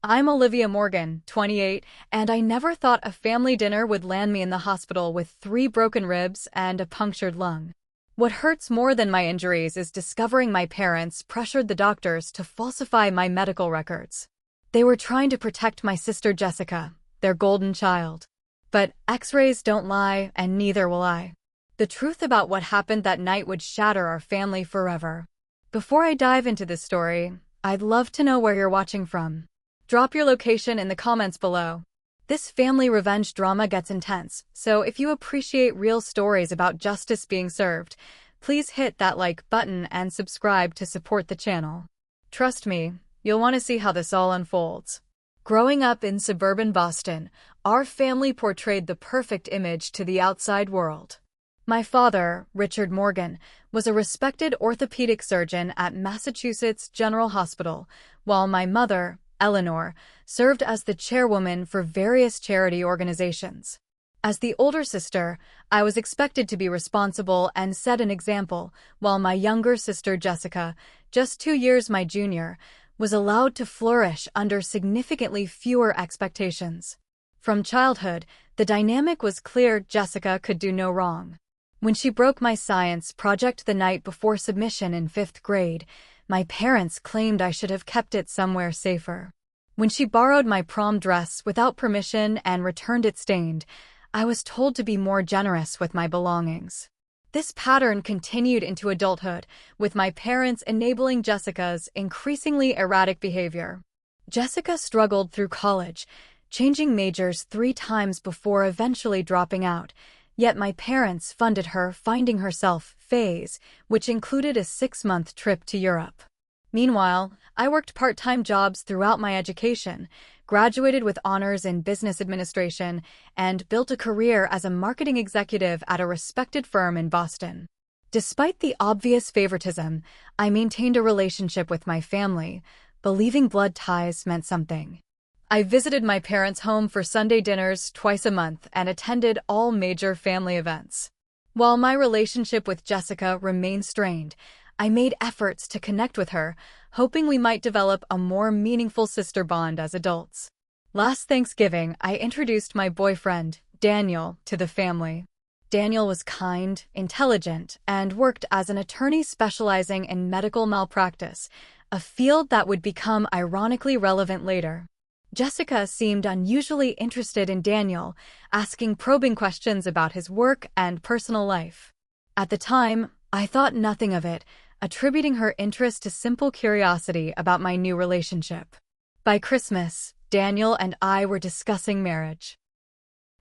I'm Olivia Morgan, 28, and I never thought a family dinner would land me in the hospital with 3 broken ribs and a punctured lung. What hurts more than my injuries is discovering my parents pressured the doctors to falsify my medical records. They were trying to protect my sister Jessica, their golden child. But X-rays don't lie, and neither will I. The truth about what happened that night would shatter our family forever. Before I dive into this story, I'd love to know where you're watching from. Drop your location in the comments below. This family revenge drama gets intense, so if you appreciate real stories about justice being served, please hit that like button and subscribe to support the channel. Trust me, you'll want to see how this all unfolds. Growing up in suburban Boston, our family portrayed the perfect image to the outside world. My father, Richard Morgan, was a respected orthopedic surgeon at Massachusetts General Hospital, while my mother, Eleanor, served as the chairwoman for various charity organizations. As the older sister, I was expected to be responsible and set an example, while my younger sister Jessica, just 2 years my junior, was allowed to flourish under significantly fewer expectations. From childhood, the dynamic was clear: Jessica could do no wrong. When she broke my science project the night before submission in 5th grade, my parents claimed I should have kept it somewhere safer. When she borrowed my prom dress without permission and returned it stained, I was told to be more generous with my belongings. This pattern continued into adulthood, with my parents enabling Jessica's increasingly erratic behavior. Jessica struggled through college, changing majors 3 times before eventually dropping out, yet my parents funded her finding herself phase, which included a 6-month trip to Europe. Meanwhile, I worked part-time jobs throughout my education, graduated with honors in business administration, and built a career as a marketing executive at a respected firm in Boston. Despite the obvious favoritism, I maintained a relationship with my family, believing blood ties meant something. I visited my parents' home for Sunday dinners twice a month and attended all major family events. While my relationship with Jessica remained strained, I made efforts to connect with her, hoping we might develop a more meaningful sister bond as adults. Last Thanksgiving, I introduced my boyfriend, Daniel, to the family. Daniel was kind, intelligent, and worked as an attorney specializing in medical malpractice, a field that would become ironically relevant later. Jessica seemed unusually interested in Daniel, asking probing questions about his work and personal life. At the time, I thought nothing of it, attributing her interest to simple curiosity about my new relationship. By Christmas, Daniel and I were discussing marriage.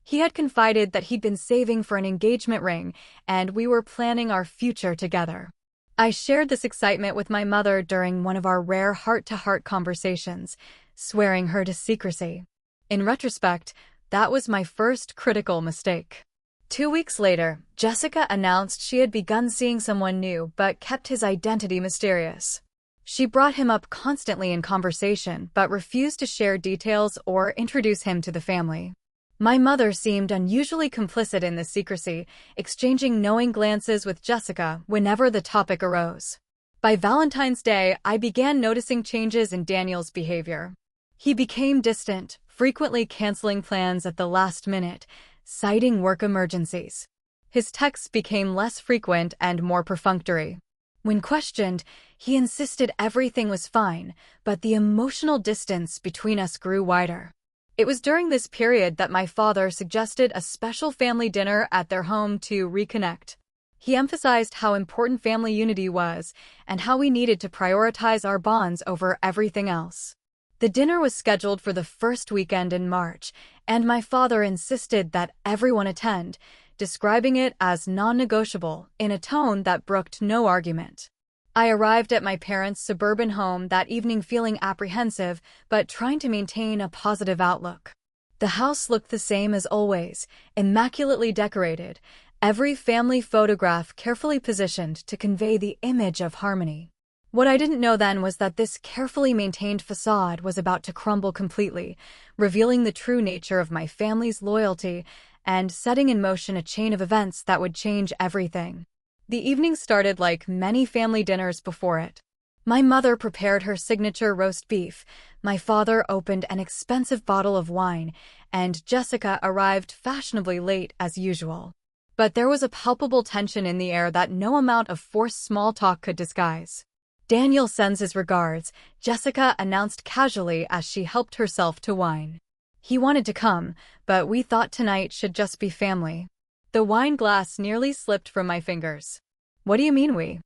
He had confided that he'd been saving for an engagement ring, and we were planning our future together. I shared this excitement with my mother during one of our rare heart-to-heart conversations, swearing her to secrecy. In retrospect, that was my first critical mistake. 2 weeks later, Jessica announced she had begun seeing someone new but kept his identity mysterious. She brought him up constantly in conversation but refused to share details or introduce him to the family. My mother seemed unusually complicit in this secrecy, exchanging knowing glances with Jessica whenever the topic arose. By Valentine's Day, I began noticing changes in Daniel's behavior. He became distant, frequently canceling plans at the last minute, citing work emergencies. His texts became less frequent and more perfunctory. When questioned, he insisted everything was fine, but the emotional distance between us grew wider. It was during this period that my father suggested a special family dinner at their home to reconnect. He emphasized how important family unity was and how we needed to prioritize our bonds over everything else. The dinner was scheduled for the first weekend in March, and my father insisted that everyone attend, describing it as non-negotiable in a tone that brooked no argument. I arrived at my parents' suburban home that evening feeling apprehensive but trying to maintain a positive outlook. The house looked the same as always, immaculately decorated, every family photograph carefully positioned to convey the image of harmony. What I didn't know then was that this carefully maintained facade was about to crumble completely, revealing the true nature of my family's loyalty and setting in motion a chain of events that would change everything. The evening started like many family dinners before it. My mother prepared her signature roast beef, my father opened an expensive bottle of wine, and Jessica arrived fashionably late as usual. But there was a palpable tension in the air that no amount of forced small talk could disguise. "Daniel sends his regards," Jessica announced casually as she helped herself to wine. "He wanted to come, but we thought tonight should just be family." The wine glass nearly slipped from my fingers. "What do you mean we?"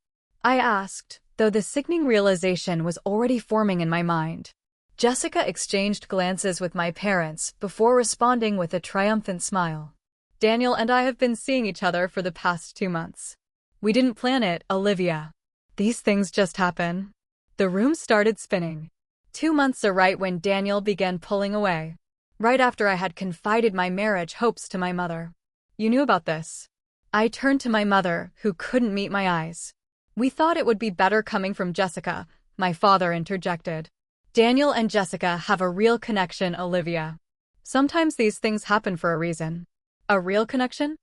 I asked, though the sickening realization was already forming in my mind. Jessica exchanged glances with my parents before responding with a triumphant smile. "Daniel and I have been seeing each other for the past 2 months. We didn't plan it, Olivia. These things just happen." The room started spinning. 2 months are right when Daniel began pulling away. Right after I had confided my marriage hopes to my mother. "You knew about this?" I turned to my mother, who couldn't meet my eyes. "We thought it would be better coming from Jessica," my father interjected. "Daniel and Jessica have a real connection, Olivia. Sometimes these things happen for a reason." "A real connection?"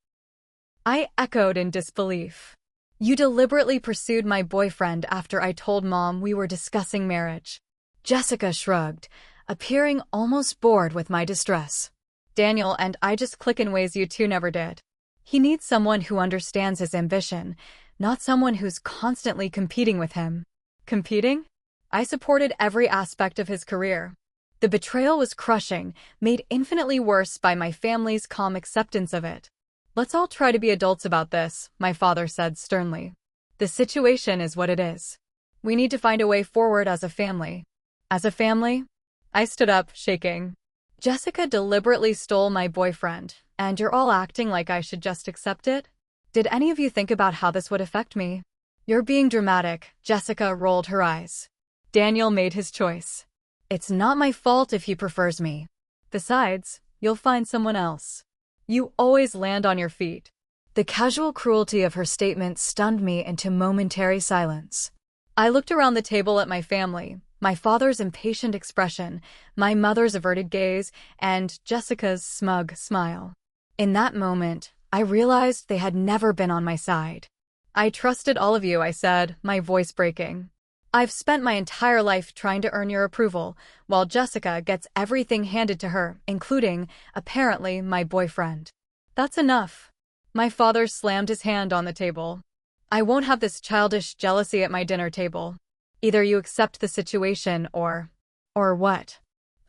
I echoed in disbelief. "You deliberately pursued my boyfriend after I told Mom we were discussing marriage." Jessica shrugged, appearing almost bored with my distress. "Daniel and I just click in ways you two never did. He needs someone who understands his ambition, not someone who's constantly competing with him." "Competing?" I supported every aspect of his career. The betrayal was crushing, made infinitely worse by my family's calm acceptance of it. "Let's all try to be adults about this," my father said sternly. "The situation is what it is. We need to find a way forward as a family." "As a family?" I stood up, shaking. "Jessica deliberately stole my boyfriend, and you're all acting like I should just accept it? Did any of you think about how this would affect me?" "You're being dramatic," Jessica rolled her eyes. "Daniel made his choice. It's not my fault if he prefers me. Besides, you'll find someone else. You always land on your feet." The casual cruelty of her statement stunned me into momentary silence. I looked around the table at my family, my father's impatient expression, my mother's averted gaze, and Jessica's smug smile. In that moment, I realized they had never been on my side. "I trusted all of you," I said, my voice breaking. "I've spent my entire life trying to earn your approval, while Jessica gets everything handed to her, including, apparently, my boyfriend. That's enough." My father slammed his hand on the table. "I won't have this childish jealousy at my dinner table. Either you accept the situation or what?"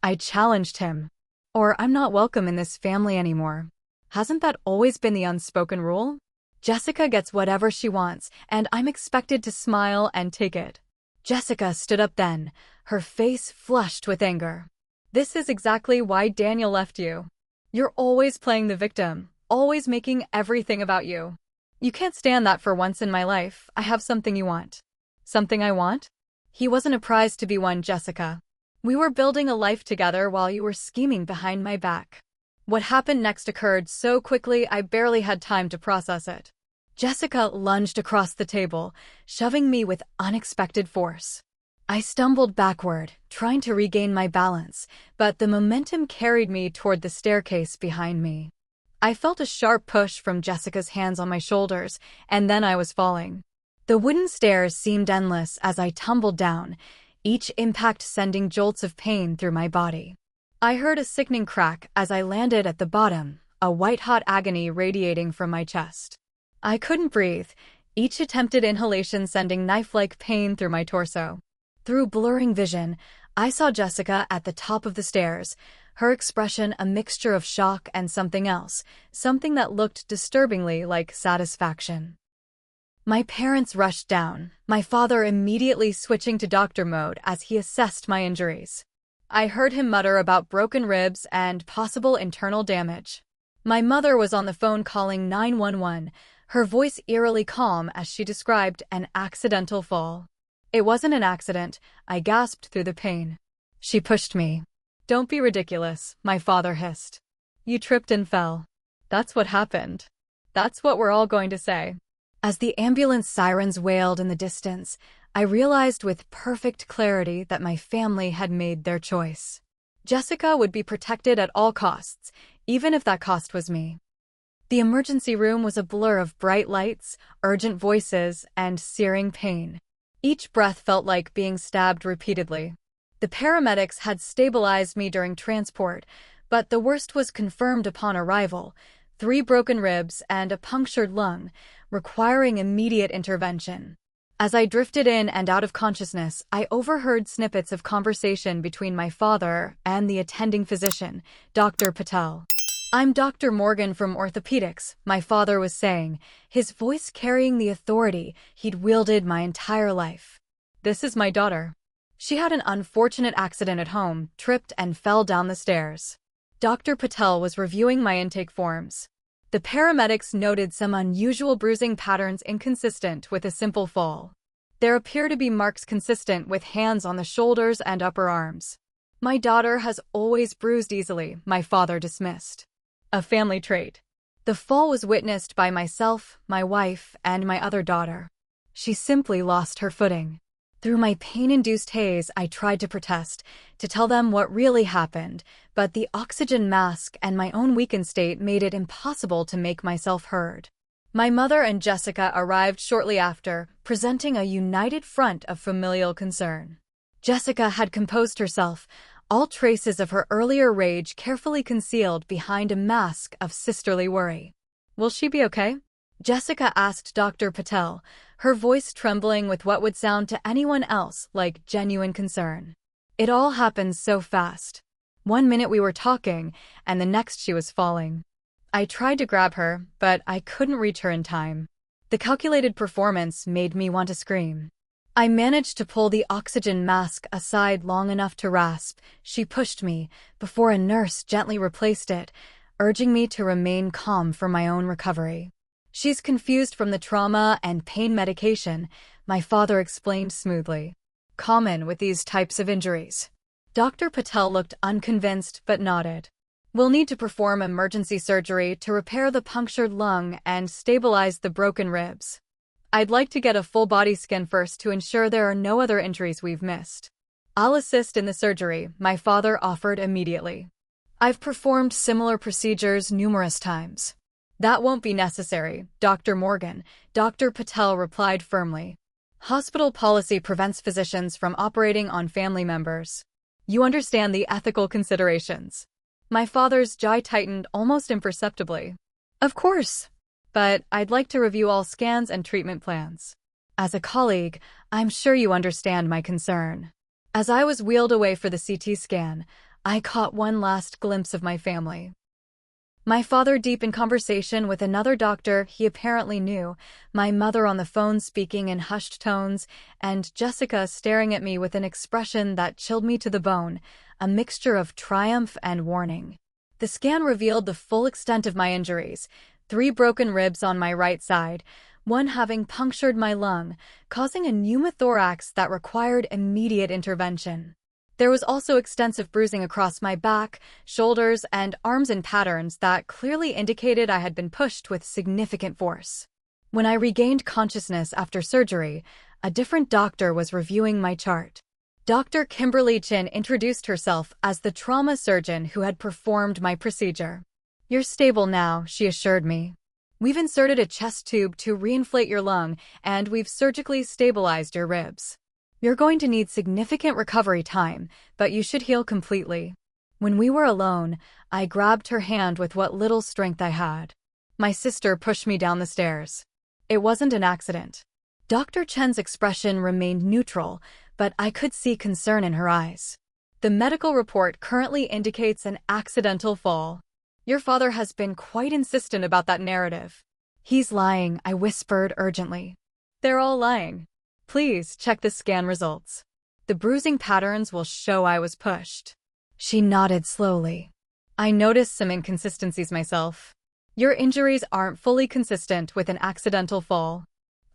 I challenged him. "Or I'm not welcome in this family anymore. Hasn't that always been the unspoken rule? Jessica gets whatever she wants, and I'm expected to smile and take it." Jessica stood up then, her face flushed with anger. "This is exactly why Daniel left you. You're always playing the victim, always making everything about you. You can't stand that. For once in my life, I have something you want." "Something I want?" "He wasn't a prize to be won, Jessica. We were building a life together while you were scheming behind my back." What happened next occurred so quickly I barely had time to process it. Jessica lunged across the table, shoving me with unexpected force. I stumbled backward, trying to regain my balance, but the momentum carried me toward the staircase behind me. I felt a sharp push from Jessica's hands on my shoulders, and then I was falling. The wooden stairs seemed endless as I tumbled down, each impact sending jolts of pain through my body. I heard a sickening crack as I landed at the bottom, a white-hot agony radiating from my chest. I couldn't breathe, each attempted inhalation sending knife-like pain through my torso. Through blurring vision, I saw Jessica at the top of the stairs, her expression a mixture of shock and something else, something that looked disturbingly like satisfaction. My parents rushed down, my father immediately switching to doctor mode as he assessed my injuries. I heard him mutter about broken ribs and possible internal damage. My mother was on the phone calling 911, her voice eerily calm as she described an accidental fall. "It wasn't an accident," I gasped through the pain. She pushed me. "Don't be ridiculous," my father hissed. "You tripped and fell. That's what happened. That's what we're all going to say." As the ambulance sirens wailed in the distance, I realized with perfect clarity that my family had made their choice. Jessica would be protected at all costs, even if that cost was me. The emergency room was a blur of bright lights, urgent voices, and searing pain. Each breath felt like being stabbed repeatedly. The paramedics had stabilized me during transport, but the worst was confirmed upon arrival: 3 broken ribs and a punctured lung, requiring immediate intervention. As I drifted in and out of consciousness, I overheard snippets of conversation between my father and the attending physician, Dr. Patel. "I'm Dr. Morgan from orthopedics," my father was saying, his voice carrying the authority he'd wielded my entire life. "This is my daughter. She had an unfortunate accident at home, tripped and fell down the stairs." Dr. Patel was reviewing my intake forms. The paramedics noted some unusual bruising patterns inconsistent with a simple fall. There appear to be marks consistent with hands on the shoulders and upper arms. "My daughter has always bruised easily," my father dismissed. "A family trait." The fall was witnessed by myself, my wife, and my other daughter. She simply lost her footing. Through my pain-induced haze, I tried to protest, to tell them what really happened, but the oxygen mask and my own weakened state made it impossible to make myself heard. My mother and Jessica arrived shortly after, presenting a united front of familial concern. Jessica had composed herself, all traces of her earlier rage carefully concealed behind a mask of sisterly worry. "Will she be okay?" Jessica asked Dr. Patel, her voice trembling with what would sound to anyone else like genuine concern. It all happened so fast. One minute we were talking, and the next she was falling. I tried to grab her, but I couldn't reach her in time. The calculated performance made me want to scream. I managed to pull the oxygen mask aside long enough to rasp. She pushed me, before a nurse gently replaced it, urging me to remain calm for my own recovery. "She's confused from the trauma and pain medication," my father explained smoothly. "Common with these types of injuries." Dr. Patel looked unconvinced but nodded. "We'll need to perform emergency surgery to repair the punctured lung and stabilize the broken ribs. I'd like to get a full body scan first to ensure there are no other injuries we've missed." "I'll assist in the surgery," my father offered immediately. "I've performed similar procedures numerous times." "That won't be necessary, Dr. Morgan," Dr. Patel replied firmly. "Hospital policy prevents physicians from operating on family members. You understand the ethical considerations." My father's jaw tightened almost imperceptibly. "Of course. But I'd like to review all scans and treatment plans. As a colleague, I'm sure you understand my concern." As I was wheeled away for the CT scan, I caught one last glimpse of my family. My father deep in conversation with another doctor he apparently knew, my mother on the phone speaking in hushed tones, and Jessica staring at me with an expression that chilled me to the bone, a mixture of triumph and warning. The scan revealed the full extent of my injuries: 3 broken ribs on my right side, one having punctured my lung, causing a pneumothorax that required immediate intervention. There was also extensive bruising across my back, shoulders, and arms in patterns that clearly indicated I had been pushed with significant force. When I regained consciousness after surgery, a different doctor was reviewing my chart. Dr. Kimberly Chin introduced herself as the trauma surgeon who had performed my procedure. "You're stable now," she assured me. "We've inserted a chest tube to reinflate your lung, and we've surgically stabilized your ribs. You're going to need significant recovery time, but you should heal completely." When we were alone, I grabbed her hand with what little strength I had. My sister pushed me down the stairs. "It wasn't an accident." Dr. Chen's expression remained neutral, but I could see concern in her eyes. "The medical report currently indicates an accidental fall. Your father has been quite insistent about that narrative." "He's lying," I whispered urgently. "They're all lying. Please check the scan results. The bruising patterns will show I was pushed." She nodded slowly. "I noticed some inconsistencies myself. Your injuries aren't fully consistent with an accidental fall.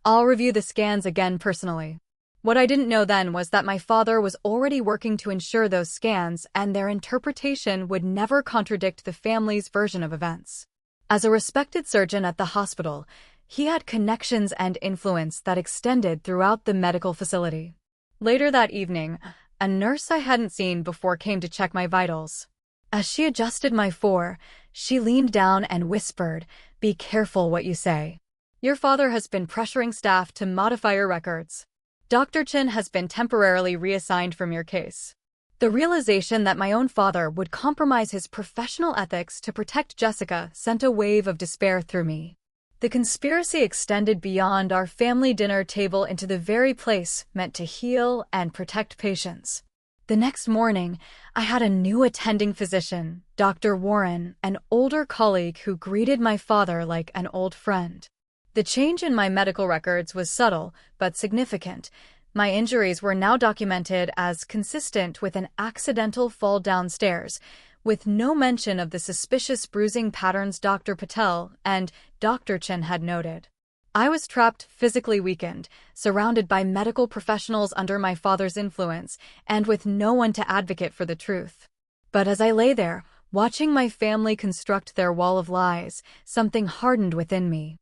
I'll review the scans again personally." What I didn't know then was that my father was already working to ensure those scans and their interpretation would never contradict the family's version of events. As a respected surgeon at the hospital, he had connections and influence that extended throughout the medical facility. Later that evening, a nurse I hadn't seen before came to check my vitals. As she adjusted my fore, she leaned down and whispered, "Be careful what you say. Your father has been pressuring staff to modify your records." Dr. Chin has been temporarily reassigned from your case. The realization that my own father would compromise his professional ethics to protect Jessica sent a wave of despair through me. The conspiracy extended beyond our family dinner table into the very place meant to heal and protect patients. The next morning, I had a new attending physician, Dr. Warren, an older colleague who greeted my father like an old friend. The change in my medical records was subtle, but significant. My injuries were now documented as consistent with an accidental fall downstairs, with no mention of the suspicious bruising patterns Dr. Patel and Dr. Chin had noted. I was trapped, physically weakened, surrounded by medical professionals under my father's influence, and with no one to advocate for the truth. But as I lay there, watching my family construct their wall of lies, something hardened within me.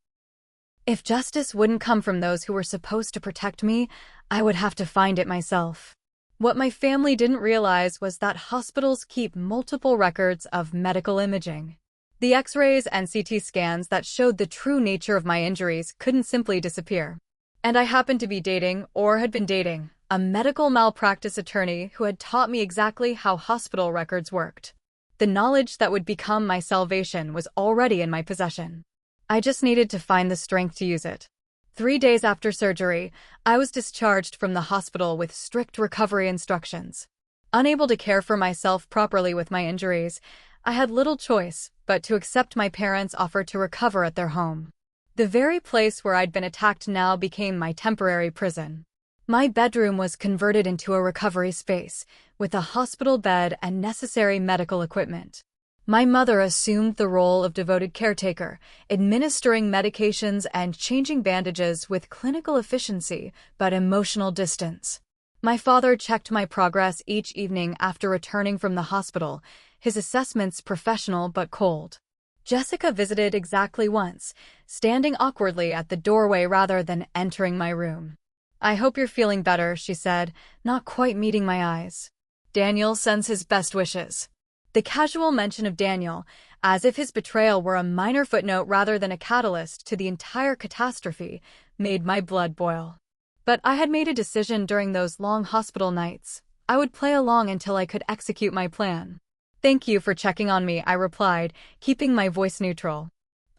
If justice wouldn't come from those who were supposed to protect me, I would have to find it myself. What my family didn't realize was that hospitals keep multiple records of medical imaging. The X-rays and CT scans that showed the true nature of my injuries couldn't simply disappear. And I happened to be dating, or had been dating, a medical malpractice attorney who had taught me exactly how hospital records worked. The knowledge that would become my salvation was already in my possession. I just needed to find the strength to use it. 3 days after surgery, I was discharged from the hospital with strict recovery instructions. Unable to care for myself properly with my injuries, I had little choice but to accept my parents' offer to recover at their home. The very place where I'd been attacked now became my temporary prison. My bedroom was converted into a recovery space, with a hospital bed and necessary medical equipment. My mother assumed the role of devoted caretaker, administering medications and changing bandages with clinical efficiency but emotional distance. My father checked my progress each evening after returning from the hospital, his assessments professional but cold. Jessica visited exactly once, standing awkwardly at the doorway rather than entering my room. "I hope you're feeling better," she said, not quite meeting my eyes. "Daniel sends his best wishes." The casual mention of Daniel, as if his betrayal were a minor footnote rather than a catalyst to the entire catastrophe, made my blood boil. But I had made a decision during those long hospital nights. I would play along until I could execute my plan. "Thank you for checking on me," I replied, keeping my voice neutral.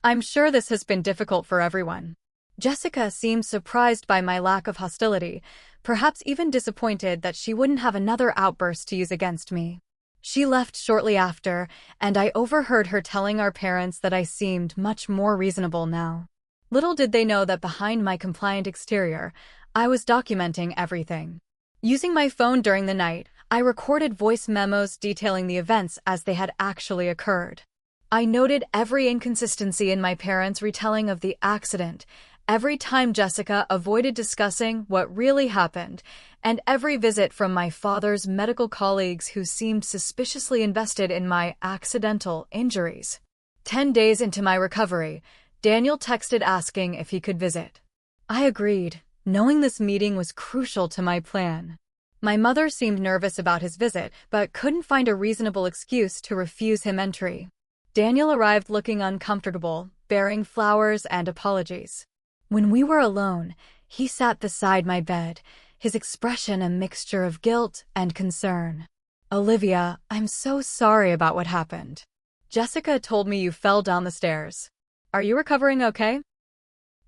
"I'm sure this has been difficult for everyone." Jessica seemed surprised by my lack of hostility, perhaps even disappointed that she wouldn't have another outburst to use against me. She left shortly after, and I overheard her telling our parents that I seemed much more reasonable now. Little did they know that behind my compliant exterior, I was documenting everything. Using my phone during the night, I recorded voice memos detailing the events as they had actually occurred. I noted every inconsistency in my parents' retelling of the accident, every time Jessica avoided discussing what really happened, and every visit from my father's medical colleagues who seemed suspiciously invested in my accidental injuries. 10 days into my recovery, Daniel texted asking if he could visit. I agreed, knowing this meeting was crucial to my plan. My mother seemed nervous about his visit, but couldn't find a reasonable excuse to refuse him entry. Daniel arrived looking uncomfortable, bearing flowers and apologies. When we were alone, he sat beside my bed, his expression a mixture of guilt and concern. "Olivia, I'm so sorry about what happened. Jessica told me you fell down the stairs. Are you recovering okay?"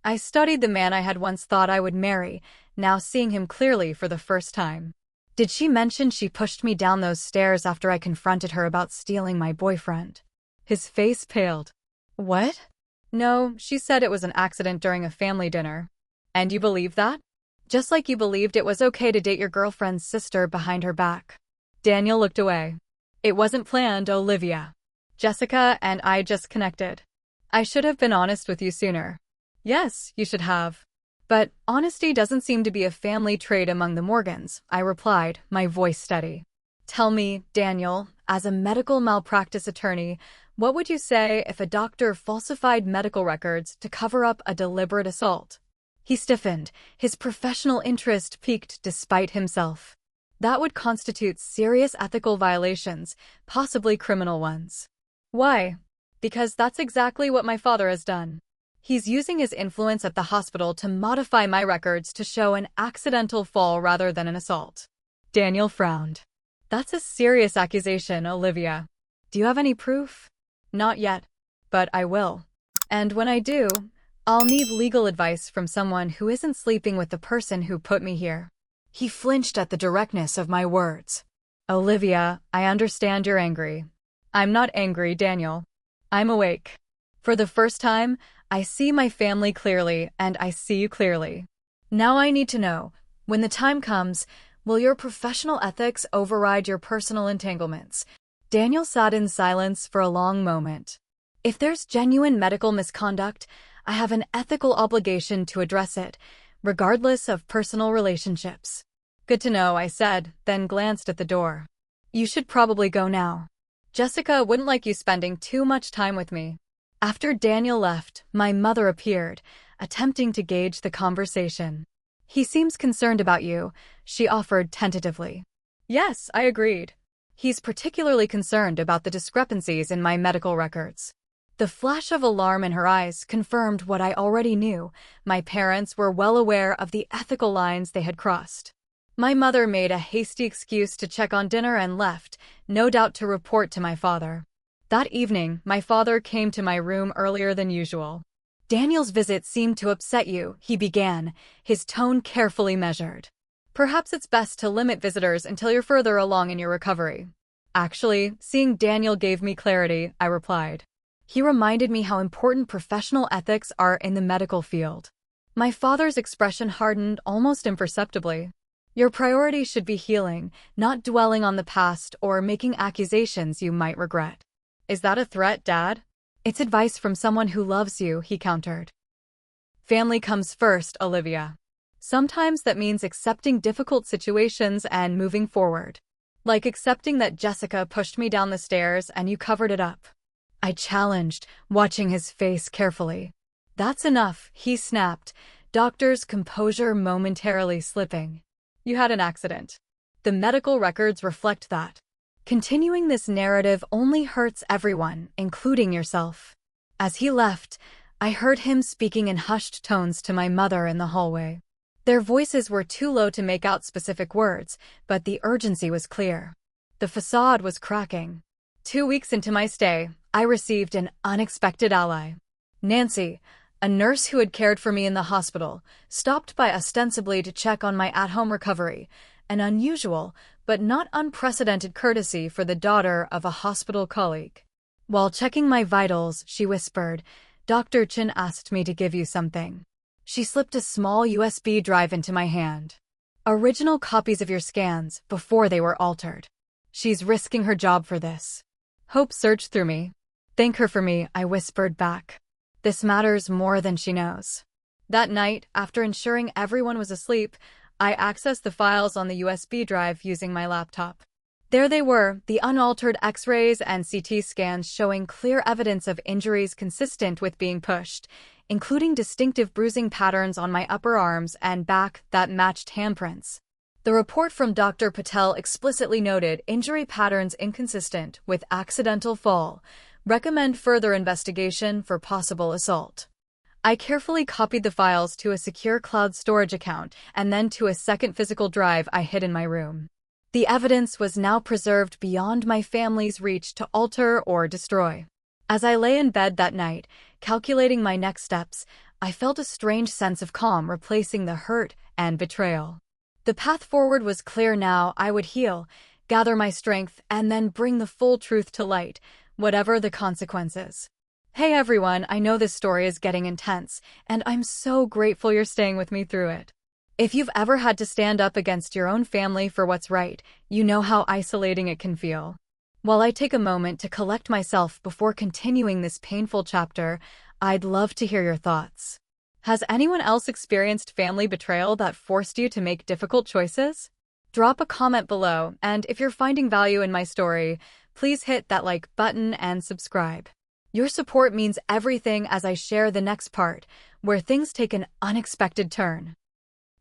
I studied the man I had once thought I would marry, now seeing him clearly for the first time. Did she mention she pushed me down those stairs after I confronted her about stealing my boyfriend? His face paled. "What?" "No, she said it was an accident during a family dinner." "And you believe that?" "Just like you believed it was okay to date your girlfriend's sister behind her back." Daniel looked away. "It wasn't planned, Olivia. Jessica and I just connected. I should have been honest with you sooner." "Yes, you should have. But honesty doesn't seem to be a family trait among the Morgans," I replied, my voice steady. "Tell me, Daniel, as a medical malpractice attorney, what would you say if a doctor falsified medical records to cover up a deliberate assault?" He stiffened, his professional interest piqued despite himself. "That would constitute serious ethical violations, possibly criminal ones." "Why?" "Because that's exactly what my father has done. He's using his influence at the hospital to modify my records to show an accidental fall rather than an assault. Daniel frowned. That's a serious accusation, Olivia. Do you have any proof? Not yet, but I will. And when I do, I'll need legal advice from someone who isn't sleeping with the person who put me here. He flinched at the directness of my words. Olivia, I understand you're angry. I'm not angry, Daniel. I'm awake. For the first time, I see my family clearly, and I see you clearly. Now I need to know, when the time comes, will your professional ethics override your personal entanglements? Daniel sat in silence for a long moment. If there's genuine medical misconduct, I have an ethical obligation to address it, regardless of personal relationships. Good to know, I said, then glanced at the door. You should probably go now. Jessica wouldn't like you spending too much time with me. After Daniel left, my mother appeared, attempting to gauge the conversation. He seems concerned about you, she offered tentatively. Yes, I agreed. He's particularly concerned about the discrepancies in my medical records. The flash of alarm in her eyes confirmed what I already knew. My parents were well aware of the ethical lines they had crossed. My mother made a hasty excuse to check on dinner and left, no doubt to report to my father. That evening, my father came to my room earlier than usual. Daniel's visit seemed to upset you, he began, his tone carefully measured. Perhaps it's best to limit visitors until you're further along in your recovery. Actually, seeing Daniel gave me clarity, I replied. He reminded me how important professional ethics are in the medical field. My father's expression hardened almost imperceptibly. Your priority should be healing, not dwelling on the past or making accusations you might regret. Is that a threat, Dad? It's advice from someone who loves you, he countered. Family comes first, Olivia. Sometimes that means accepting difficult situations and moving forward. Like accepting that Jessica pushed me down the stairs and you covered it up. I challenged, watching his face carefully. That's enough, he snapped, doctor's composure momentarily slipping. You had an accident. The medical records reflect that. Continuing this narrative only hurts everyone, including yourself. As he left, I heard him speaking in hushed tones to my mother in the hallway. Their voices were too low to make out specific words, but the urgency was clear. The facade was cracking. 2 weeks into my stay, I received an unexpected ally. Nancy, a nurse who had cared for me in the hospital, stopped by ostensibly to check on my at-home recovery, an unusual but not unprecedented courtesy for the daughter of a hospital colleague. While checking my vitals, she whispered, Dr. Chin asked me to give you something. She slipped a small USB drive into my hand. Original copies of your scans, before they were altered. She's risking her job for this. Hope surged through me. Thank her for me, I whispered back. This matters more than she knows. That night, after ensuring everyone was asleep, I accessed the files on the USB drive using my laptop. There they were, the unaltered X-rays and CT scans showing clear evidence of injuries consistent with being pushed, including distinctive bruising patterns on my upper arms and back that matched handprints. The report from Dr. Patel explicitly noted injury patterns inconsistent with accidental fall. Recommend further investigation for possible assault. I carefully copied the files to a secure cloud storage account and then to a second physical drive I hid in my room. The evidence was now preserved beyond my family's reach to alter or destroy. As I lay in bed that night, calculating my next steps, I felt a strange sense of calm replacing the hurt and betrayal. The path forward was clear now. I would heal, gather my strength, and then bring the full truth to light, whatever the consequences. Hey everyone, I know this story is getting intense, and I'm so grateful you're staying with me through it. If you've ever had to stand up against your own family for what's right, you know how isolating it can feel. While I take a moment to collect myself before continuing this painful chapter, I'd love to hear your thoughts. Has anyone else experienced family betrayal that forced you to make difficult choices? Drop a comment below, and if you're finding value in my story, please hit that like button and subscribe. Your support means everything as I share the next part, where things take an unexpected turn.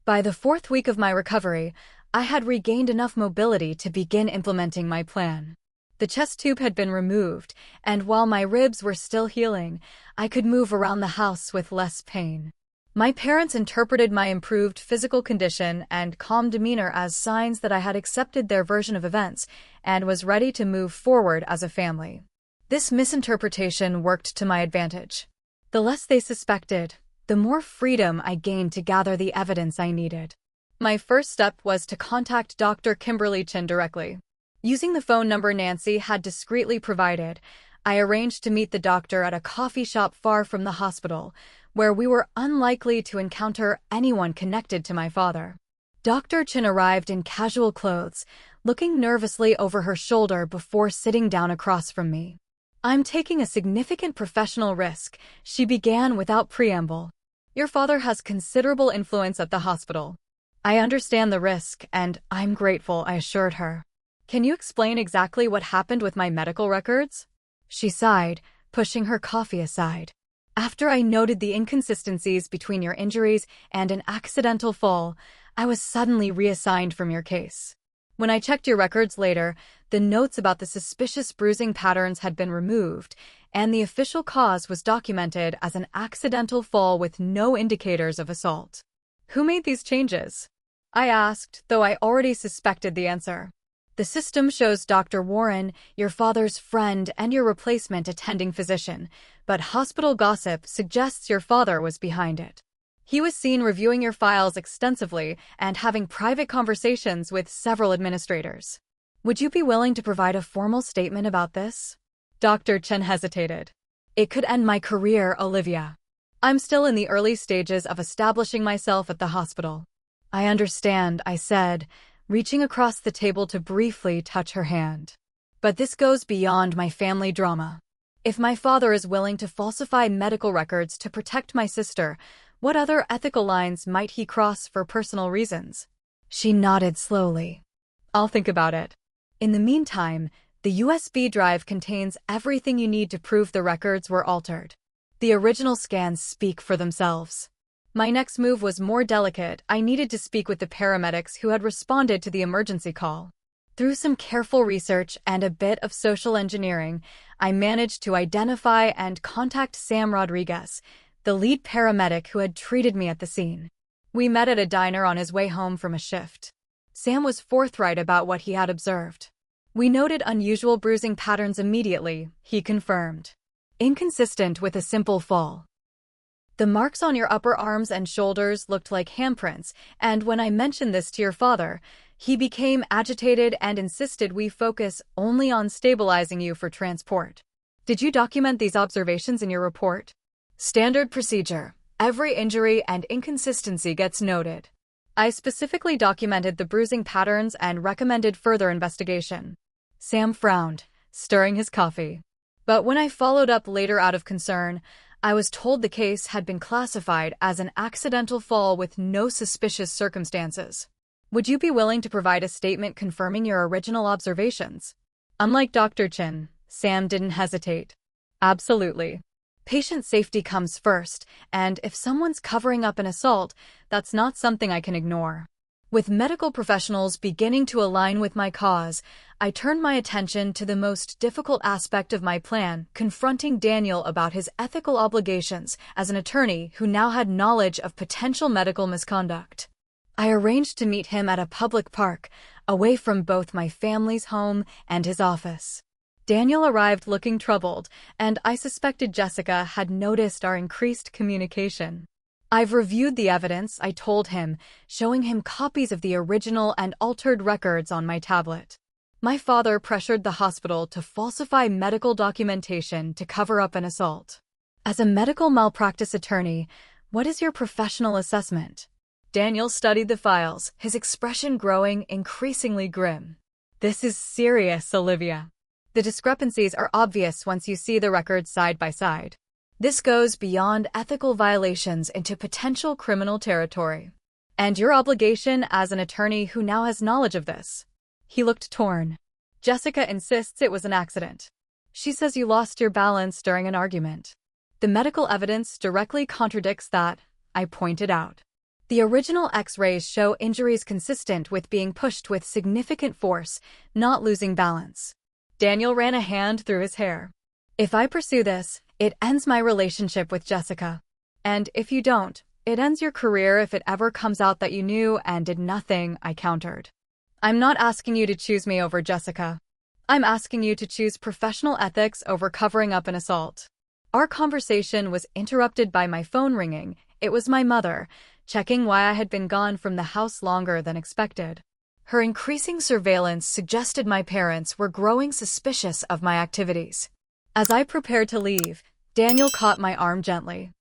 By the 4th week of my recovery, I had regained enough mobility to begin implementing my plan. The chest tube had been removed, and while my ribs were still healing, I could move around the house with less pain. My parents interpreted my improved physical condition and calm demeanor as signs that I had accepted their version of events and was ready to move forward as a family. This misinterpretation worked to my advantage. The less they suspected, the more freedom I gained to gather the evidence I needed. My first step was to contact Dr. Kimberly Chin directly. Using the phone number Nancy had discreetly provided, I arranged to meet the doctor at a coffee shop far from the hospital, where we were unlikely to encounter anyone connected to my father. Dr. Chin arrived in casual clothes, looking nervously over her shoulder before sitting down across from me. "I'm taking a significant professional risk," she began without preamble. "Your father has considerable influence at the hospital. I understand the risk, and I'm grateful," I assured her. "Can you explain exactly what happened with my medical records?" She sighed, pushing her coffee aside. "After I noted the inconsistencies between your injuries and an accidental fall, I was suddenly reassigned from your case. When I checked your records later, the notes about the suspicious bruising patterns had been removed, and the official cause was documented as an accidental fall with no indicators of assault." "Who made these changes?" I asked, though I already suspected the answer. "The system shows Dr. Warren, your father's friend and your replacement attending physician, but hospital gossip suggests your father was behind it. He was seen reviewing your files extensively and having private conversations with several administrators. Would you be willing to provide a formal statement about this?" Dr. Chen hesitated. "It could end my career, Olivia. I'm still in the early stages of establishing myself at the hospital." "I understand," I said, reaching across the table to briefly touch her hand. "But this goes beyond my family drama. If my father is willing to falsify medical records to protect my sister, what other ethical lines might he cross for personal reasons?" She nodded slowly. "I'll think about it. In the meantime, the USB drive contains everything you need to prove the records were altered. The original scans speak for themselves." My next move was more delicate. I needed to speak with the paramedics who had responded to the emergency call. Through some careful research and a bit of social engineering, I managed to identify and contact Sam Rodriguez, the lead paramedic who had treated me at the scene. We met at a diner on his way home from a shift. Sam was forthright about what he had observed. "We noted unusual bruising patterns immediately," he confirmed. "Inconsistent with a simple fall. The marks on your upper arms and shoulders looked like handprints, and when I mentioned this to your father, he became agitated and insisted we focus only on stabilizing you for transport." "Did you document these observations in your report?" "Standard procedure. Every injury and inconsistency gets noted." I specifically documented the bruising patterns and recommended further investigation. Sam frowned, stirring his coffee. But when I followed up later out of concern, I was told the case had been classified as an accidental fall with no suspicious circumstances. "Would you be willing to provide a statement confirming your original observations?" Unlike Dr. Chin, Sam didn't hesitate. "Absolutely. Patient safety comes first, and if someone's covering up an assault, that's not something I can ignore." With medical professionals beginning to align with my cause, I turned my attention to the most difficult aspect of my plan, confronting Daniel about his ethical obligations as an attorney who now had knowledge of potential medical misconduct. I arranged to meet him at a public park, away from both my family's home and his office. Daniel arrived looking troubled, and I suspected Jessica had noticed our increased communication. "I've reviewed the evidence," I told him, showing him copies of the original and altered records on my tablet. "My father pressured the hospital to falsify medical documentation to cover up an assault. As a medical malpractice attorney, what is your professional assessment?" Daniel studied the files, his expression growing increasingly grim. "This is serious, Olivia. The discrepancies are obvious once you see the records side by side. This goes beyond ethical violations into potential criminal territory. And your obligation as an attorney who now has knowledge of this." He looked torn. "Jessica insists it was an accident. She says you lost your balance during an argument. The medical evidence directly contradicts that," I pointed out. "The original X-rays show injuries consistent with being pushed with significant force, not losing balance." Daniel ran a hand through his hair. If I pursue this, it ends my relationship with Jessica. And if you don't, it ends your career if it ever comes out that you knew and did nothing, I countered. I'm not asking you to choose me over Jessica. I'm asking you to choose professional ethics over covering up an assault. Our conversation was interrupted by my phone ringing. It was my mother, checking why I had been gone from the house longer than expected. Her increasing surveillance suggested my parents were growing suspicious of my activities. As I prepared to leave, Daniel caught my arm gently.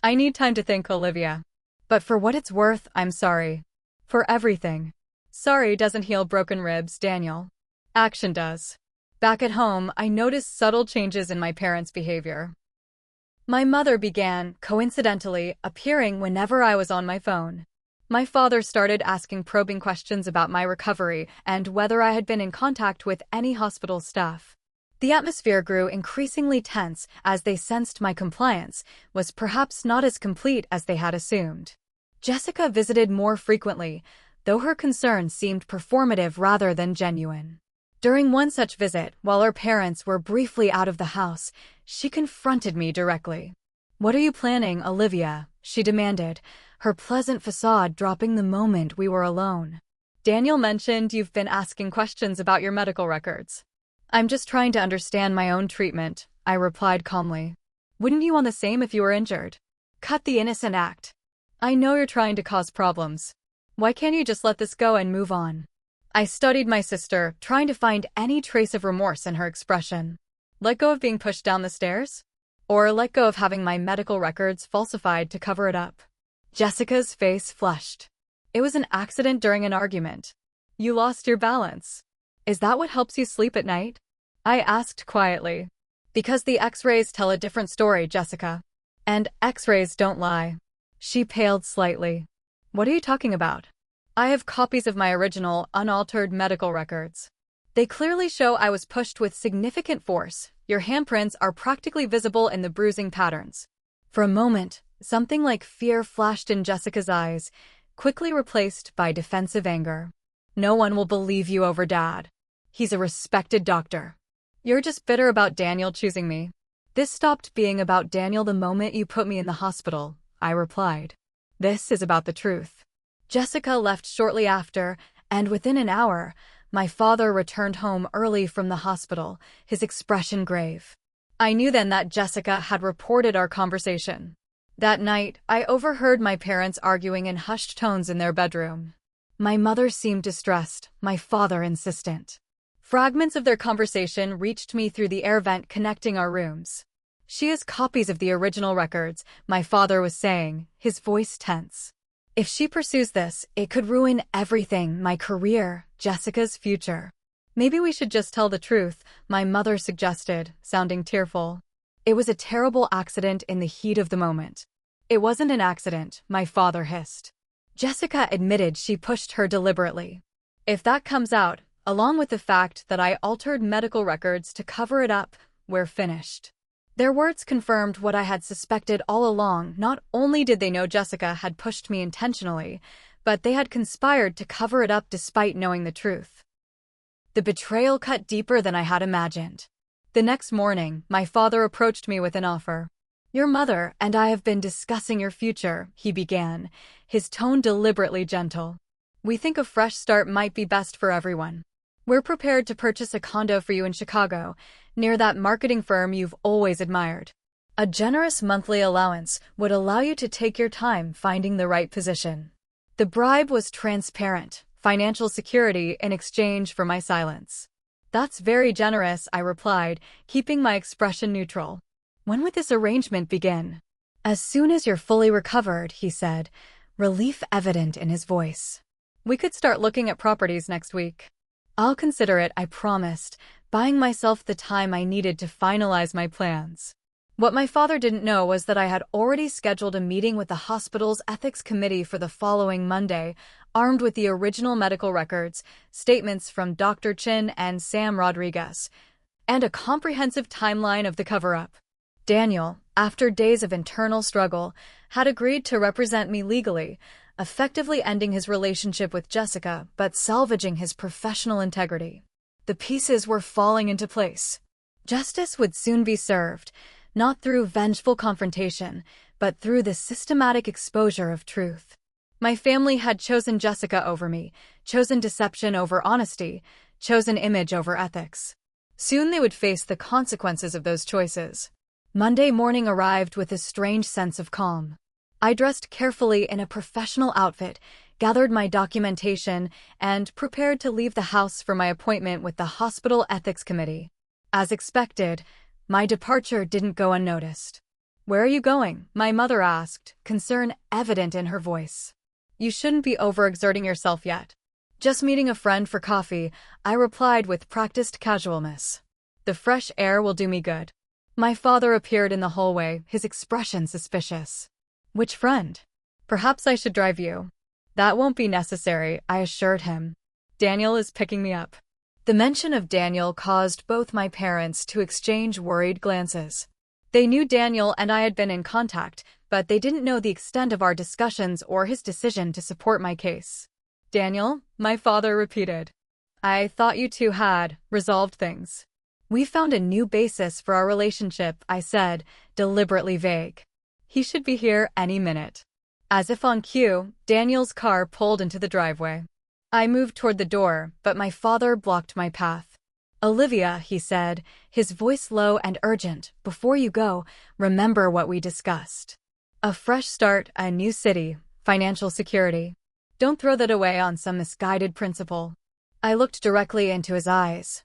I need time to think, Olivia. But for what it's worth, I'm sorry. For everything. Sorry doesn't heal broken ribs, Daniel. Action does. Back at home, I noticed subtle changes in my parents' behavior. My mother began, coincidentally, appearing whenever I was on my phone. My father started asking probing questions about my recovery and whether I had been in contact with any hospital staff. The atmosphere grew increasingly tense as they sensed my compliance was perhaps not as complete as they had assumed. Jessica visited more frequently, though her concern seemed performative rather than genuine. During one such visit, while our parents were briefly out of the house, she confronted me directly. "What are you planning, Olivia?" she demanded, her pleasant facade dropping the moment we were alone. "Daniel mentioned you've been asking questions about your medical records." "I'm just trying to understand my own treatment," I replied calmly. "Wouldn't you want the same if you were injured?" "Cut the innocent act. I know you're trying to cause problems. Why can't you just let this go and move on?" I studied my sister, trying to find any trace of remorse in her expression. Let go of being pushed down the stairs? Or let go of having my medical records falsified to cover it up? Jessica's face flushed. "It was an accident during an argument. You lost your balance. Is that what helps you sleep at night?" I asked quietly. "Because the X-rays tell a different story, Jessica. And X-rays don't lie." She paled slightly. "What are you talking about?" "I have copies of my original, unaltered medical records. They clearly show I was pushed with significant force. Your handprints are practically visible in the bruising patterns." For a moment, something like fear flashed in Jessica's eyes, quickly replaced by defensive anger. "No one will believe you over Dad. He's a respected doctor. You're just bitter about Daniel choosing me." "This stopped being about Daniel the moment you put me in the hospital," I replied. "This is about the truth." Jessica left shortly after, and within an hour, my father returned home early from the hospital, his expression grave. I knew then that Jessica had reported our conversation. That night, I overheard my parents arguing in hushed tones in their bedroom. My mother seemed distressed, my father insistent. Fragments of their conversation reached me through the air vent connecting our rooms. "She has copies of the original records," my father was saying, his voice tense. "If she pursues this, it could ruin everything, my career, Jessica's future." "Maybe we should just tell the truth," my mother suggested, sounding tearful. "It was a terrible accident in the heat of the moment." "It wasn't an accident," my father hissed. Jessica admitted she pushed her deliberately. "If that comes out, along with the fact that I altered medical records to cover it up, we're finished." Their words confirmed what I had suspected all along. Not only did they know Jessica had pushed me intentionally, but they had conspired to cover it up despite knowing the truth. The betrayal cut deeper than I had imagined. The next morning, my father approached me with an offer. "Your mother and I have been discussing your future," he began, his tone deliberately gentle. "We think a fresh start might be best for everyone. We're prepared to purchase a condo for you in Chicago, near that marketing firm you've always admired. A generous monthly allowance would allow you to take your time finding the right position." The bribe was transparent, financial security in exchange for my silence. "That's very generous," I replied, keeping my expression neutral. "When would this arrangement begin?" "As soon as you're fully recovered," he said, relief evident in his voice. "We could start looking at properties next week." "I'll consider it," I promised, buying myself the time I needed to finalize my plans. What my father didn't know was that I had already scheduled a meeting with the hospital's ethics committee for the following Monday, armed with the original medical records, statements from Dr. Chin and Sam Rodriguez, and a comprehensive timeline of the cover-up. Daniel, after days of internal struggle, had agreed to represent me legally, effectively ending his relationship with Jessica but salvaging his professional integrity. The pieces were falling into place. Justice would soon be served, not through vengeful confrontation, but through the systematic exposure of truth. My family had chosen Jessica over me, chosen deception over honesty, chosen image over ethics. Soon they would face the consequences of those choices. Monday morning arrived with a strange sense of calm. I dressed carefully in a professional outfit, gathered my documentation, and prepared to leave the house for my appointment with the hospital ethics committee. As expected, my departure didn't go unnoticed. "Where are you going?" my mother asked, concern evident in her voice. "You shouldn't be overexerting yourself yet." "Just meeting a friend for coffee," I replied with practiced casualness. "The fresh air will do me good." My father appeared in the hallway, his expression suspicious. "Which friend?" "Perhaps I should drive you." "That won't be necessary," I assured him. "Daniel is picking me up." The mention of Daniel caused both my parents to exchange worried glances. They knew Daniel and I had been in contact, but they didn't know the extent of our discussions or his decision to support my case. "Daniel?" my father repeated. "I thought you two had resolved things." "We found a new basis for our relationship," I said, deliberately vague. "He should be here any minute." As if on cue, Daniel's car pulled into the driveway. I moved toward the door, but my father blocked my path. "Olivia," he said, his voice low and urgent, "before you go, remember what we discussed. A fresh start, a new city, financial security. Don't throw that away on some misguided principle." I looked directly into his eyes.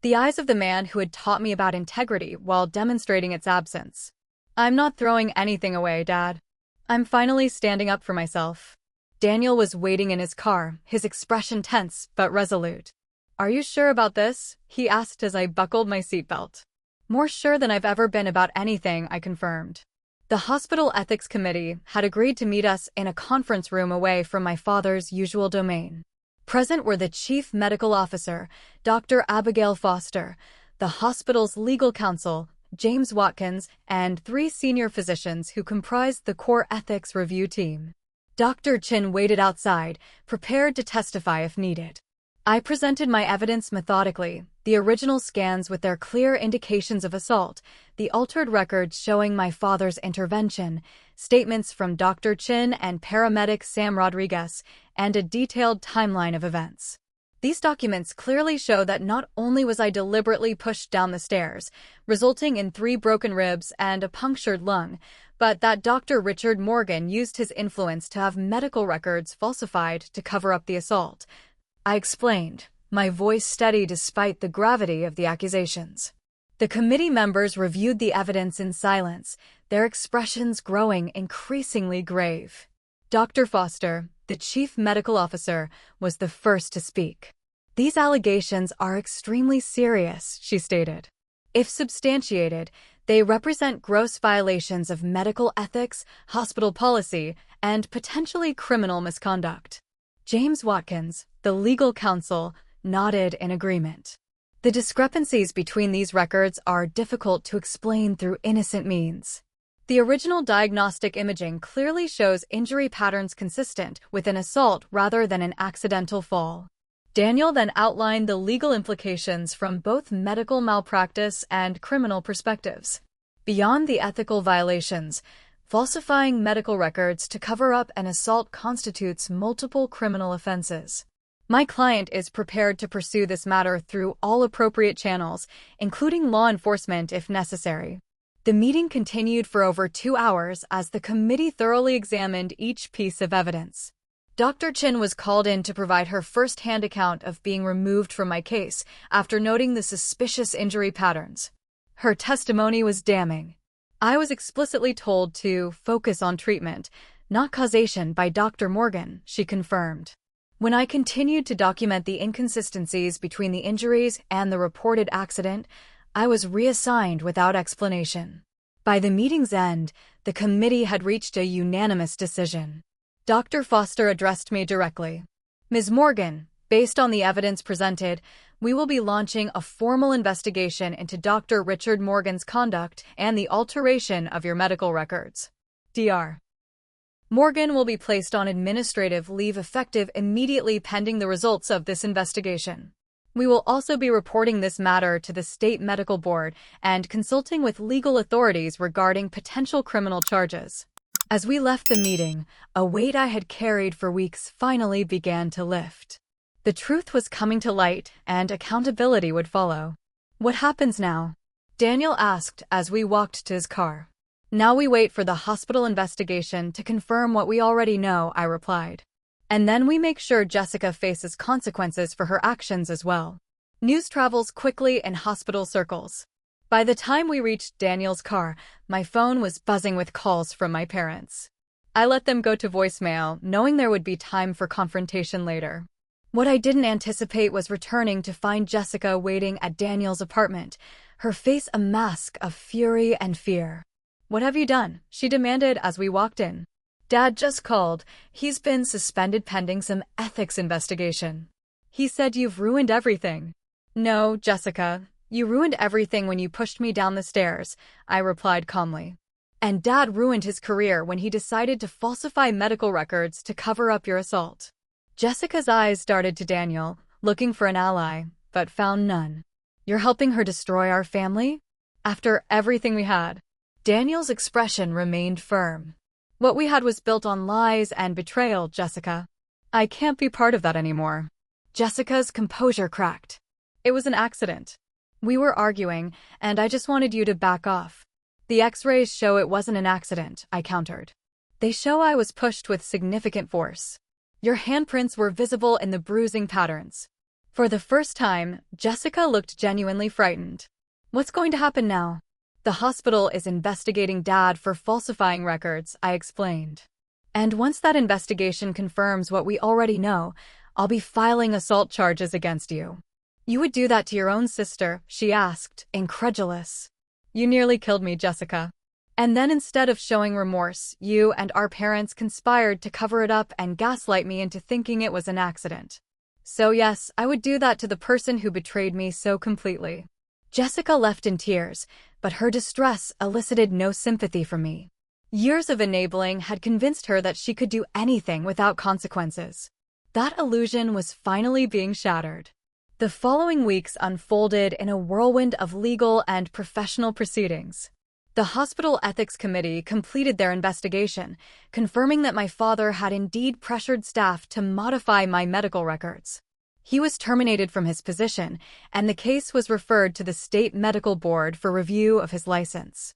The eyes of the man who had taught me about integrity while demonstrating its absence. "I'm not throwing anything away, Dad. I'm finally standing up for myself." Daniel was waiting in his car, his expression tense but resolute. "Are you sure about this?" he asked as I buckled my seatbelt. "More sure than I've ever been about anything," I confirmed. The hospital ethics committee had agreed to meet us in a conference room away from my father's usual domain. Present were the chief medical officer, Dr. Abigail Foster, the hospital's legal counsel, James Watkins, and 3 senior physicians who comprised the core ethics review team. Dr. Chin waited outside, prepared to testify if needed. I presented my evidence methodically, the original scans with their clear indications of assault, the altered records showing my father's intervention, statements from Dr. Chin and paramedic Sam Rodriguez, and a detailed timeline of events. These documents clearly show that not only was I deliberately pushed down the stairs, resulting in 3 broken ribs and a punctured lung, but that Dr. Richard Morgan used his influence to have medical records falsified to cover up the assault. I explained, my voice steady despite the gravity of the accusations. The committee members reviewed the evidence in silence, their expressions growing increasingly grave. Dr. Foster, the chief medical officer, was the first to speak. "These allegations are extremely serious," she stated. "If substantiated, they represent gross violations of medical ethics, hospital policy, and potentially criminal misconduct." James Watkins, the legal counsel, nodded in agreement. "The discrepancies between these records are difficult to explain through innocent means. The original diagnostic imaging clearly shows injury patterns consistent with an assault rather than an accidental fall." Daniel then outlined the legal implications from both medical malpractice and criminal perspectives. Beyond the ethical violations, falsifying medical records to cover up an assault constitutes multiple criminal offenses. My client is prepared to pursue this matter through all appropriate channels, including law enforcement if necessary. The meeting continued for over 2 hours as the committee thoroughly examined each piece of evidence. Dr. Chin was called in to provide her first-hand account of being removed from my case after noting the suspicious injury patterns. Her testimony was damning. I was explicitly told to focus on treatment, not causation by Dr. Morgan, she confirmed. When I continued to document the inconsistencies between the injuries and the reported accident, I was reassigned without explanation. By the meeting's end, the committee had reached a unanimous decision. Dr. Foster addressed me directly. "Ms. Morgan, based on the evidence presented, we will be launching a formal investigation into Dr. Richard Morgan's conduct and the alteration of your medical records. Dr. Morgan will be placed on administrative leave effective immediately pending the results of this investigation." We will also be reporting this matter to the state medical board and consulting with legal authorities regarding potential criminal charges. As we left the meeting, a weight I had carried for weeks finally began to lift. The truth was coming to light, and accountability would follow. "What happens now?" Daniel asked as we walked to his car. "Now we wait for the hospital investigation to confirm what we already know," I replied. "And then we make sure Jessica faces consequences for her actions as well." News travels quickly in hospital circles. By the time we reached Daniel's car, my phone was buzzing with calls from my parents. I let them go to voicemail, knowing there would be time for confrontation later. What I didn't anticipate was returning to find Jessica waiting at Daniel's apartment, her face a mask of fury and fear. "What have you done?" she demanded as we walked in. "Dad just called. He's been suspended pending some ethics investigation. He said you've ruined everything." "No, Jessica, you ruined everything when you pushed me down the stairs," I replied calmly. "And Dad ruined his career when he decided to falsify medical records to cover up your assault." Jessica's eyes darted to Daniel, looking for an ally, but found none. "You're helping her destroy our family? After everything we had?" Daniel's expression remained firm. "What we had was built on lies and betrayal, Jessica. I can't be part of that anymore." Jessica's composure cracked. "It was an accident. We were arguing, and I just wanted you to back off." "The X-rays show it wasn't an accident," I countered. "They show I was pushed with significant force. Your handprints were visible in the bruising patterns." For the first time, Jessica looked genuinely frightened. "What's going to happen now?" "The hospital is investigating Dad for falsifying records," I explained. "And once that investigation confirms what we already know, I'll be filing assault charges against you." "You would do that to your own sister?" she asked, incredulous. "You nearly killed me, Jessica. And then instead of showing remorse, you and our parents conspired to cover it up and gaslight me into thinking it was an accident. So yes, I would do that to the person who betrayed me so completely." Jessica left in tears, but her distress elicited no sympathy from me. Years of enabling had convinced her that she could do anything without consequences. That illusion was finally being shattered. The following weeks unfolded in a whirlwind of legal and professional proceedings. The hospital ethics committee completed their investigation, confirming that my father had indeed pressured staff to modify my medical records. He was terminated from his position, and the case was referred to the state medical board for review of his license.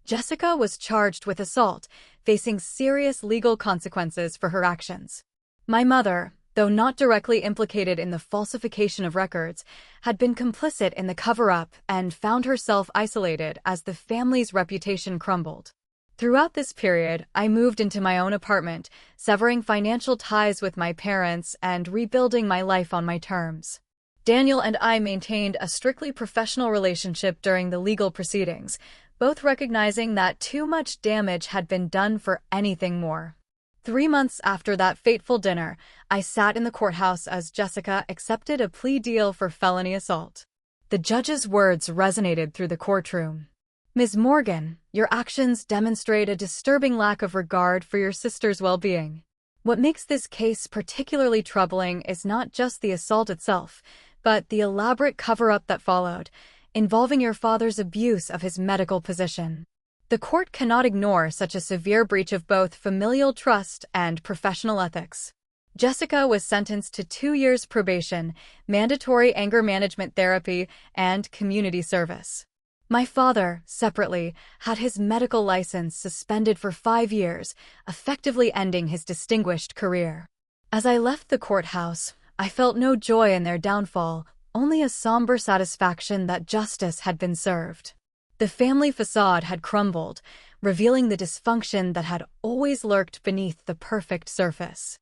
Jessica was charged with assault, facing serious legal consequences for her actions. My mother, though not directly implicated in the falsification of records, had been complicit in the cover-up and found herself isolated as the family's reputation crumbled. Throughout this period, I moved into my own apartment, severing financial ties with my parents and rebuilding my life on my terms. Daniel and I maintained a strictly professional relationship during the legal proceedings, both recognizing that too much damage had been done for anything more. 3 months after that fateful dinner, I sat in the courthouse as Jessica accepted a plea deal for felony assault. The judge's words resonated through the courtroom. "Ms. Morgan, your actions demonstrate a disturbing lack of regard for your sister's well-being. What makes this case particularly troubling is not just the assault itself, but the elaborate cover-up that followed, involving your father's abuse of his medical position. The court cannot ignore such a severe breach of both familial trust and professional ethics." Jessica was sentenced to 2 years probation, mandatory anger management therapy, and community service. My father, separately, had his medical license suspended for 5 years, effectively ending his distinguished career. As I left the courthouse, I felt no joy in their downfall, only a somber satisfaction that justice had been served. The family facade had crumbled, revealing the dysfunction that had always lurked beneath the perfect surface.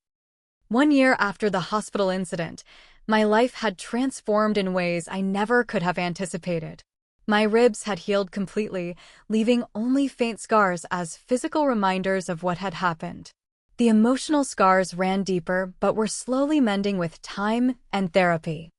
1 year after the hospital incident, my life had transformed in ways I never could have anticipated. My ribs had healed completely, leaving only faint scars as physical reminders of what had happened. The emotional scars ran deeper but were slowly mending with time and therapy.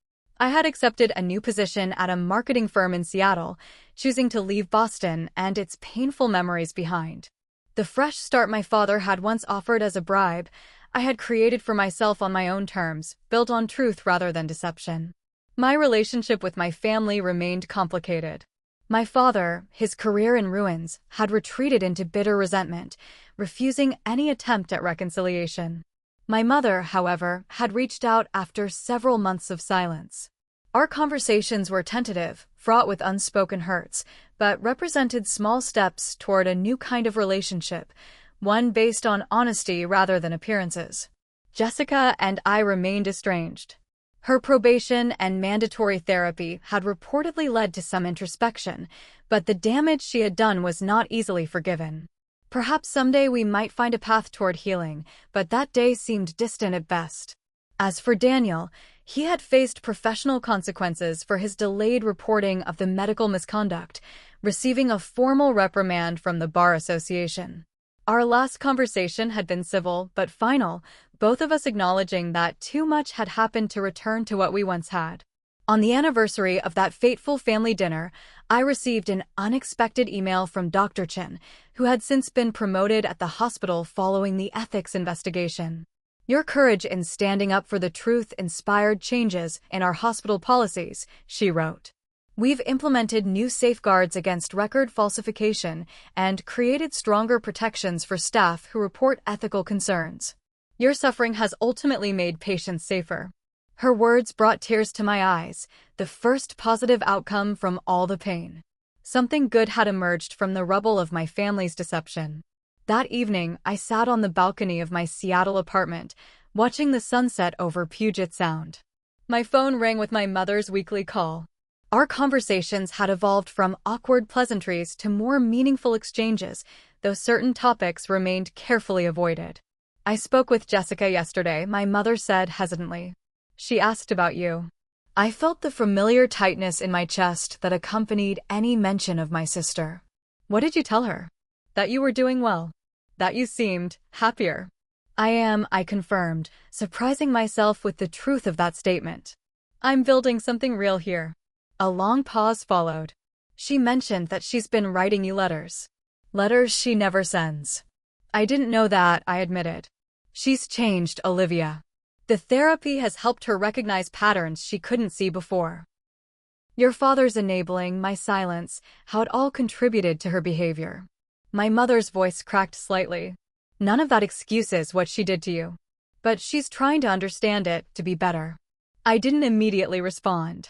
I had accepted a new position at a marketing firm in Seattle, choosing to leave Boston and its painful memories behind. The fresh start my father had once offered as a bribe, I had created for myself on my own terms, built on truth rather than deception. My relationship with my family remained complicated. My father, his career in ruins, had retreated into bitter resentment, refusing any attempt at reconciliation. My mother, however, had reached out after several months of silence. Our conversations were tentative, fraught with unspoken hurts, but represented small steps toward a new kind of relationship, one based on honesty rather than appearances. Jessica and I remained estranged. Her probation and mandatory therapy had reportedly led to some introspection, but the damage she had done was not easily forgiven. Perhaps someday we might find a path toward healing, but that day seemed distant at best. As for Daniel, he had faced professional consequences for his delayed reporting of the medical misconduct, receiving a formal reprimand from the Bar Association. Our last conversation had been civil but final, both of us acknowledging that too much had happened to return to what we once had. On the anniversary of that fateful family dinner, I received an unexpected email from Dr. Chin, who had since been promoted at the hospital following the ethics investigation. "Your courage in standing up for the truth inspired changes in our hospital policies," she wrote. "We've implemented new safeguards against record falsification and created stronger protections for staff who report ethical concerns. Your suffering has ultimately made patients safer." Her words brought tears to my eyes, the first positive outcome from all the pain. Something good had emerged from the rubble of my family's deception. That evening, I sat on the balcony of my Seattle apartment, watching the sunset over Puget Sound. My phone rang with my mother's weekly call. Our conversations had evolved from awkward pleasantries to more meaningful exchanges, though certain topics remained carefully avoided. "I spoke with Jessica yesterday," my mother said hesitantly. "She asked about you." I felt the familiar tightness in my chest that accompanied any mention of my sister. "What did you tell her?" "That you were doing well. That you seemed happier." I confirmed, surprising myself with the truth of that statement. "I'm building something real here." A long pause followed. "She mentioned that she's been writing you letters." "Letters she never sends." "I didn't know that," I admitted. "She's changed, Olivia. The therapy has helped her recognize patterns she couldn't see before." "Your father's enabling, my silence, how it all contributed to her behavior." My mother's voice cracked slightly. "None of that excuses what she did to you. But she's trying to understand it, to be better." I didn't immediately respond.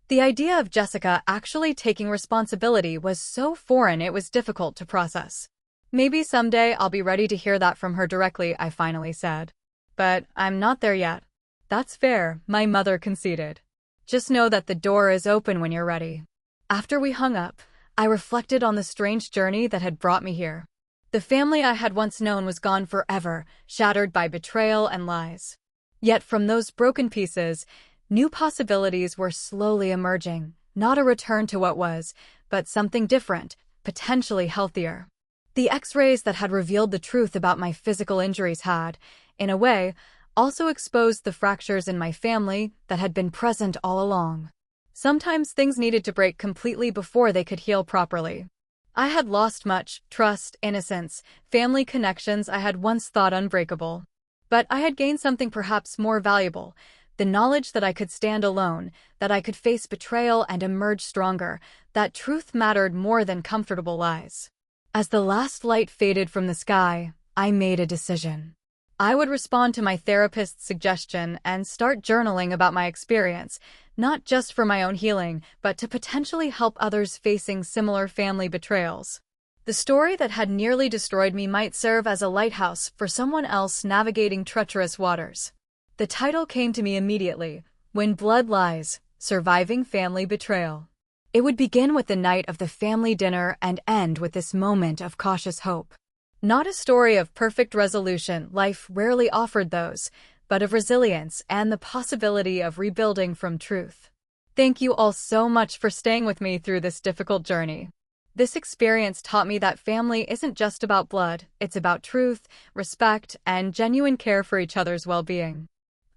The idea of Jessica actually taking responsibility was so foreign it was difficult to process. "Maybe someday I'll be ready to hear that from her directly," I finally said. "But I'm not there yet." "That's fair," my mother conceded. "Just know that the door is open when you're ready." After we hung up, I reflected on the strange journey that had brought me here. The family I had once known was gone forever, shattered by betrayal and lies. Yet from those broken pieces, new possibilities were slowly emerging, not a return to what was, but something different, potentially healthier. The X-rays that had revealed the truth about my physical injuries had, in a way, also exposed the fractures in my family that had been present all along. Sometimes things needed to break completely before they could heal properly. I had lost much: trust, innocence, family connections I had once thought unbreakable. But I had gained something perhaps more valuable: the knowledge that I could stand alone, that I could face betrayal and emerge stronger, that truth mattered more than comfortable lies. As the last light faded from the sky, I made a decision. I would respond to my therapist's suggestion and start journaling about my experience, not just for my own healing, but to potentially help others facing similar family betrayals. The story that had nearly destroyed me might serve as a lighthouse for someone else navigating treacherous waters. The title came to me immediately: When Blood Lies, Surviving Family Betrayal. It would begin with the night of the family dinner and end with this moment of cautious hope. Not a story of perfect resolution, life rarely offered those, but of resilience and the possibility of rebuilding from truth. Thank you all so much for staying with me through this difficult journey. This experience taught me that family isn't just about blood, it's about truth, respect, and genuine care for each other's well-being.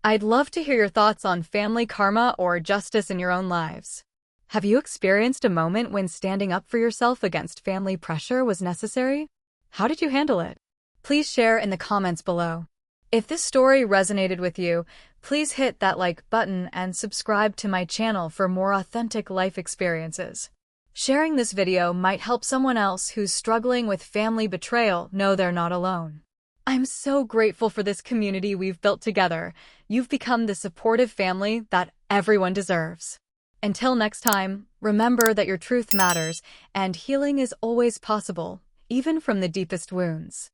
I'd love to hear your thoughts on family karma or justice in your own lives. Have you experienced a moment when standing up for yourself against family pressure was necessary? How did you handle it? Please share in the comments below. If this story resonated with you, please hit that like button and subscribe to my channel for more authentic life experiences. Sharing this video might help someone else who's struggling with family betrayal know they're not alone. I'm so grateful for this community we've built together. You've become the supportive family that everyone deserves. Until next time, remember that your truth matters and healing is always possible, even from the deepest wounds.